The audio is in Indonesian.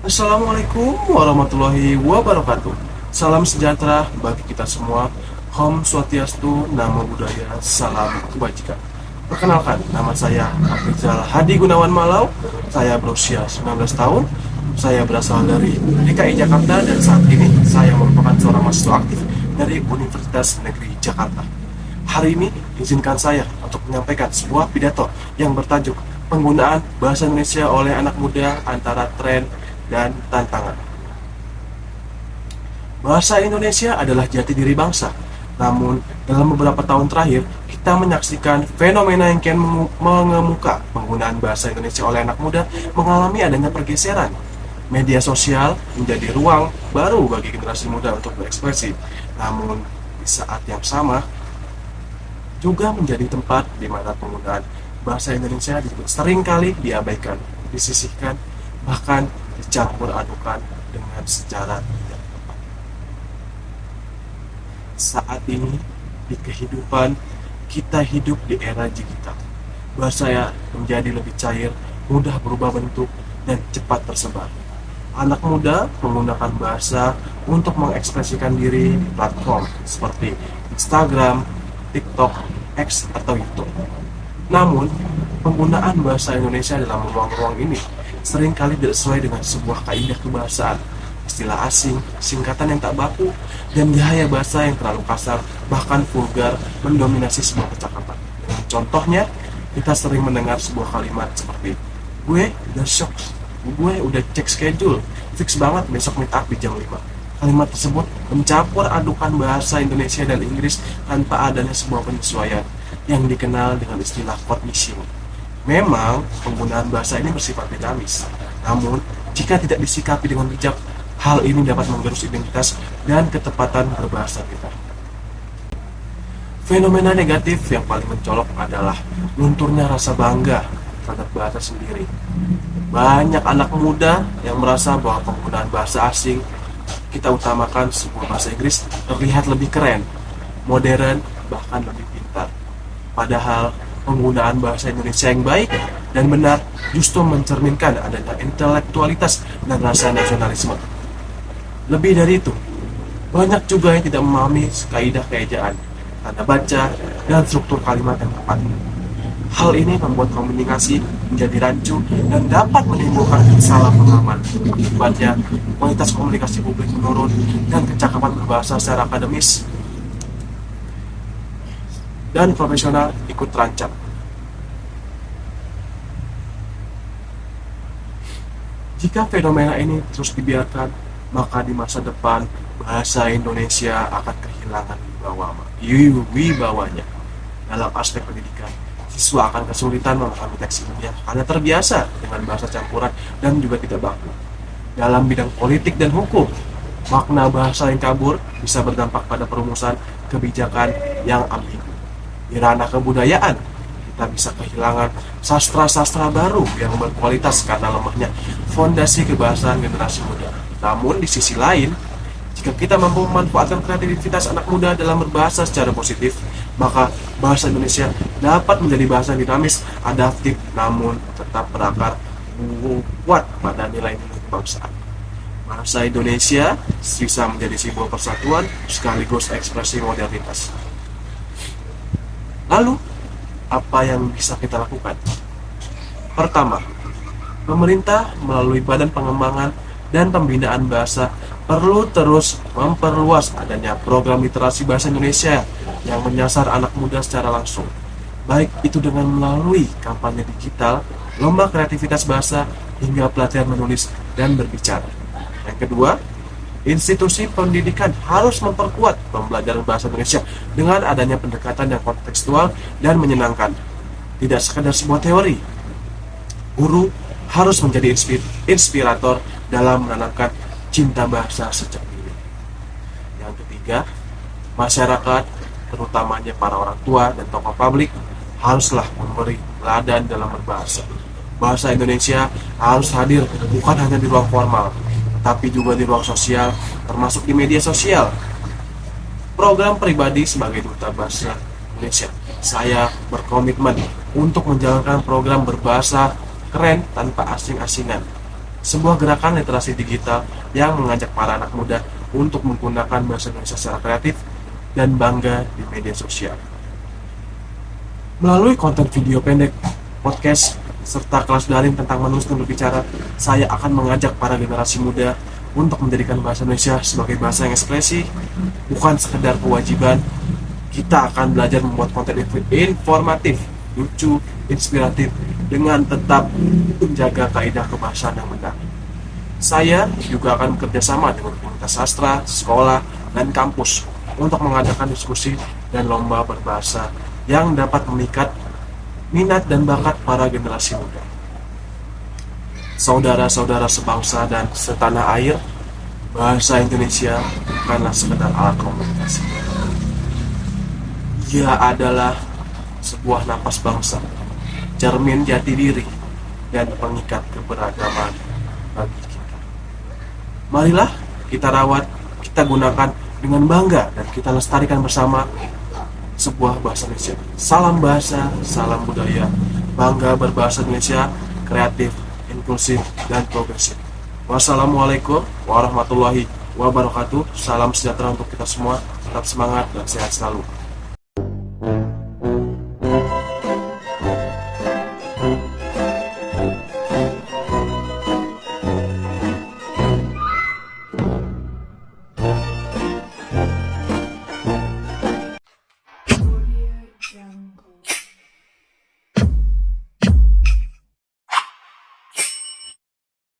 Assalamualaikum warahmatullahi wabarakatuh. Salam sejahtera bagi kita semua. Om Swastiastu, Namo Buddhaya, Salam Kebajikan. Perkenalkan, nama saya Afrizal Hadi Gunawan Malau. Saya berusia 19 tahun. Saya berasal dari DKI Jakarta dan saat ini saya merupakan seorang mahasiswa aktif dari Universitas Negeri Jakarta. Hari ini izinkan saya untuk menyampaikan sebuah pidato yang bertajuk penggunaan bahasa Indonesia oleh anak muda antara tren dan tantangan. Bahasa Indonesia adalah jati diri bangsa. Namun, dalam beberapa tahun terakhir, kita menyaksikan fenomena yang kian mengemuka. Penggunaan bahasa Indonesia oleh anak muda mengalami adanya pergeseran. Media sosial menjadi ruang baru bagi generasi muda untuk berekspresi. Namun, di saat yang sama, juga menjadi tempat di mana penggunaan bahasa Indonesia seringkali diabaikan, disisihkan, bahkan dicampur adukan dengan sejarah yang tepat. Saat ini di kehidupan kita hidup di era digital. Bahasa menjadi lebih cair, mudah berubah bentuk dan cepat tersebar. Anak muda menggunakan bahasa untuk mengekspresikan diri di platform seperti Instagram, TikTok, X atau YouTube. Namun, penggunaan bahasa Indonesia dalam ruang-ruang ini seringkali tidak sesuai dengan sebuah kaidah kebahasaan, istilah asing, singkatan yang tak baku, dan gaya bahasa yang terlalu kasar, bahkan vulgar, mendominasi sebuah percakapan. Dengan contohnya, kita sering mendengar sebuah kalimat seperti, gue udah shock, gue udah cek schedule, fix banget besok meet up di jam 5. Kalimat tersebut mencampur adukan bahasa Indonesia dan Inggris tanpa adanya sebuah penyesuaian yang dikenal dengan istilah code missing. Memang penggunaan bahasa ini bersifat dinamis, namun jika tidak disikapi dengan bijak, hal ini dapat menggerus identitas dan ketepatan berbahasa kita. Fenomena negatif yang paling mencolok adalah lunturnya rasa bangga terhadap bahasa sendiri. Banyak anak muda yang merasa bahwa penggunaan bahasa asing kita utamakan sebuah bahasa Inggris terlihat lebih keren, modern, bahkan lebih pintar. Padahal penggunaan bahasa Indonesia yang baik dan benar justru mencerminkan adanya intelektualitas dan rasa nasionalisme. Lebih dari itu, banyak juga yang tidak memahami kaidah keejaan, tanda baca, dan struktur kalimat yang tepat. Hal ini membuat komunikasi menjadi rancu dan dapat menimbulkan kesalahpahaman. Akibatnya, kualitas komunikasi publik menurun dan kecakapan berbahasa secara akademis dan profesional ikut terancam. Jika fenomena ini terus dibiarkan, maka di masa depan bahasa Indonesia akan kehilangan wibawanya. Dalam aspek pendidikan, siswa akan kesulitan memahami teks ilmiah karena terbiasa dengan bahasa campuran dan juga tidak baku. Dalam bidang politik dan hukum, makna bahasa yang kabur bisa berdampak pada perumusan kebijakan yang ambigu. Di ranah kebudayaan, kita bisa kehilangan sastra-sastra baru yang berkualitas karena lemahnya fondasi kebahasaan generasi muda. Namun di sisi lain, jika kita mampu memanfaatkan kreativitas anak muda dalam berbahasa secara positif, maka bahasa Indonesia dapat menjadi bahasa dinamis, adaptif, namun tetap berakar kuat pada nilai-nilai kebangsaan. Bahasa Indonesia bisa menjadi simbol persatuan sekaligus ekspresi modernitas. Lalu, apa yang bisa kita lakukan? Pertama, pemerintah melalui Badan Pengembangan dan Pembinaan Bahasa perlu terus memperluas adanya program literasi bahasa Indonesia yang menyasar anak muda secara langsung, baik itu dengan melalui kampanye digital, lomba kreativitas bahasa, hingga pelatihan menulis dan berbicara. Yang kedua, institusi pendidikan harus memperkuat pembelajaran bahasa Indonesia dengan adanya pendekatan yang kontekstual dan menyenangkan, tidak sekadar sebuah teori. Guru harus menjadi inspirator dalam menanamkan cinta bahasa sejak dini. Yang ketiga, masyarakat, terutamanya para orang tua dan tokoh publik, haruslah memberi teladan dalam berbahasa. Bahasa Indonesia harus hadir bukan hanya di ruang formal, tapi juga di ruang sosial, termasuk di media sosial. Program pribadi sebagai duta bahasa Indonesia, saya berkomitmen untuk menjalankan program berbahasa keren tanpa asing-asingan. sebuah gerakan literasi digital yang mengajak para anak muda untuk menggunakan bahasa Indonesia secara kreatif dan bangga di media sosial. Melalui konten video pendek, podcast, serta kelas daring tentang menulis dan berbicara, saya akan mengajak para generasi muda untuk menjadikan bahasa Indonesia sebagai bahasa yang ekspresi, bukan sekedar kewajiban. Kita akan belajar membuat konten informatif, lucu, inspiratif, dengan tetap menjaga kaidah kebahasaan yang benar. Saya juga akan bekerjasama dengan komunitas sastra, sekolah, dan kampus untuk mengadakan diskusi dan lomba berbahasa yang dapat memikat minat dan bakat para generasi muda. Saudara-saudara sebangsa dan setanah air, bahasa Indonesia bukanlah sekedar alat komunikasi. Ia adalah sebuah napas bangsa, cermin jati diri, dan pengikat keberagaman bagi kita. Marilah kita rawat, kita gunakan dengan bangga, dan kita lestarikan bersama sebuah bahasa Indonesia. Salam bahasa, salam budaya, bangga berbahasa Indonesia, kreatif, inklusif, dan progresif. Wassalamualaikum warahmatullahi wabarakatuh. Salam sejahtera untuk kita semua, tetap semangat dan sehat selalu.